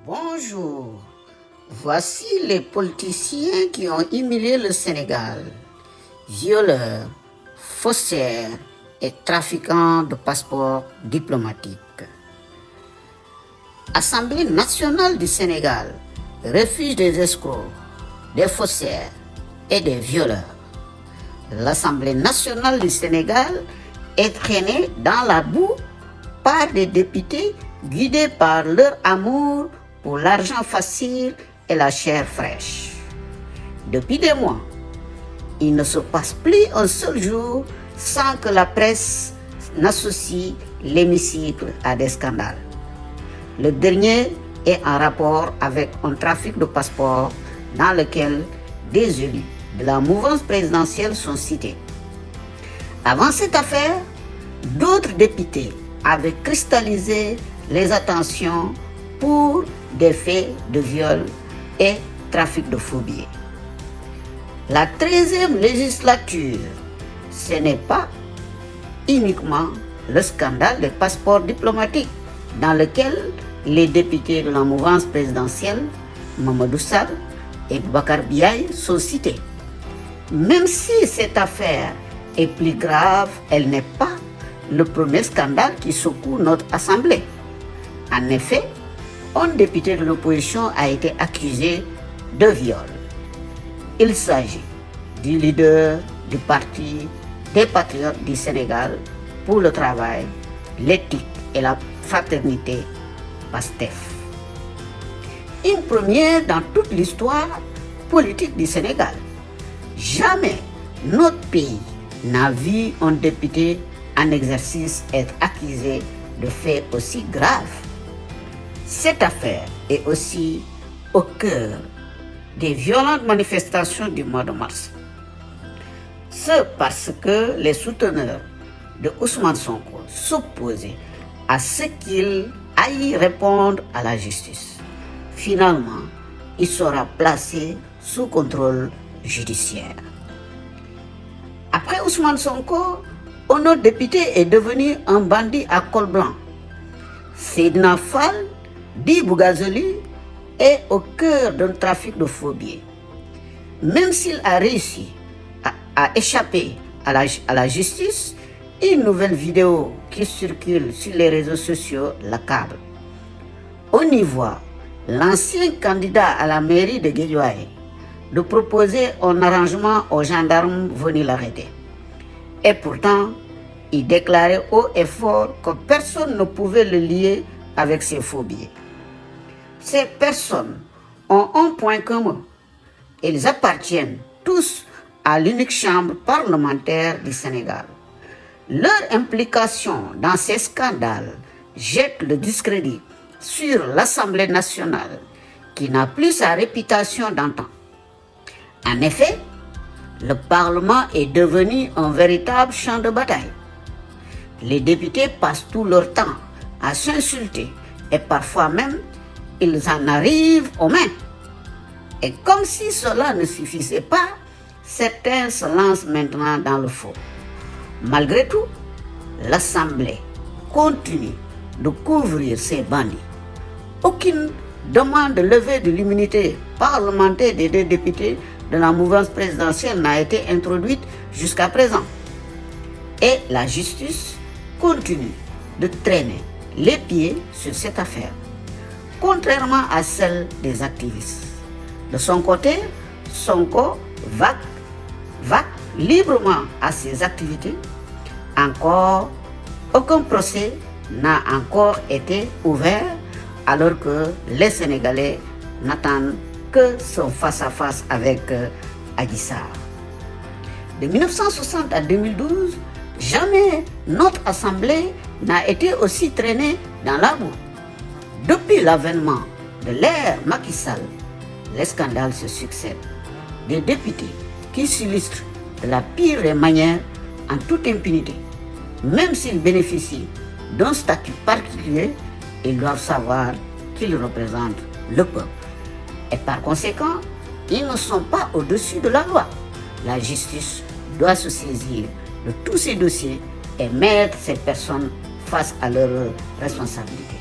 Bonjour, voici les politiciens qui ont humilié le Sénégal, violeurs, faussaires et trafiquants de passeports diplomatiques. Assemblée nationale du Sénégal, refuge des escrocs, des faussaires et des violeurs. L'Assemblée nationale du Sénégal est traînée dans la boue par des députés guidés par leur amour pour l'argent facile et la chair fraîche. Depuis des mois, il ne se passe plus un seul jour sans que la presse n'associe l'hémicycle à des scandales. Le dernier est en rapport avec un trafic de passeports dans lequel des élus de la mouvance présidentielle sont cités. Avant cette affaire, d'autres députés avaient cristallisé les attentions pour des faits de viol et trafic de faux billets. La 13e législature, ce n'est pas uniquement le scandale des passeports diplomatiques dans lequel les députés de la mouvance présidentielle, Mamadou Sall et Boubacar Biaye, sont cités. Même si cette affaire est plus grave, elle n'est pas le premier scandale qui secoue notre Assemblée. En effet, un député de l'opposition a été accusé de viol. Il s'agit du leader du parti des Patriotes du Sénégal pour le travail, l'éthique et la fraternité, PASTEF. Une première dans toute l'histoire politique du Sénégal. Jamais notre pays n'a vu un député en exercice être accusé de faits aussi graves. Cette affaire est aussi au cœur des violentes manifestations du mois de mars. C'est parce que les souteneurs de Ousmane Sonko s'opposaient à ce qu'il aille répondre à la justice. Finalement, il sera placé sous contrôle judiciaire. Après Ousmane Sonko, un autre député est devenu un bandit à col blanc. Seydina Fall, dit Bougazeli, est au cœur d'un trafic de faux billets. Même s'il a réussi à échapper à la justice, une nouvelle vidéo qui circule sur les réseaux sociaux l'accable. On y voit l'ancien candidat à la mairie de Guédiawaye de proposer un arrangement aux gendarmes venus l'arrêter. Et pourtant, il déclarait haut et fort que personne ne pouvait le lier avec ses faux billets. Ces personnes ont un point commun. Ils appartiennent tous à l'unique chambre parlementaire du Sénégal. Leur implication dans ces scandales jette le discrédit sur l'Assemblée nationale qui n'a plus sa réputation d'antan. En effet, le Parlement est devenu un véritable champ de bataille. Les députés passent tout leur temps à s'insulter et parfois même ils en arrivent aux mains. Et comme si cela ne suffisait pas, certains se lancent maintenant dans le faux. Malgré tout, l'Assemblée continue de couvrir ces bandits. Aucune demande de levée de l'immunité parlementaire des deux députés de la mouvance présidentielle n'a été introduite jusqu'à présent. Et la justice continue de traîner les pieds sur cette affaire, contrairement à celle des activistes. De son côté, Sonko va librement à ses activités. Encore, aucun procès n'a encore été ouvert alors que les Sénégalais n'attendent que son face-à-face avec Adji Sarr. De 1960 à 2012, jamais notre Assemblée n'a été aussi traînée dans la boue. Depuis l'avènement de l'ère Macky Sall, les scandales se succèdent. Des députés qui s'illustrent de la pire des manières en toute impunité. Même s'ils bénéficient d'un statut particulier, ils doivent savoir qu'ils représentent le peuple. Et par conséquent, ils ne sont pas au-dessus de la loi. La justice doit se saisir de tous ces dossiers et mettre ces personnes face à leurs responsabilités.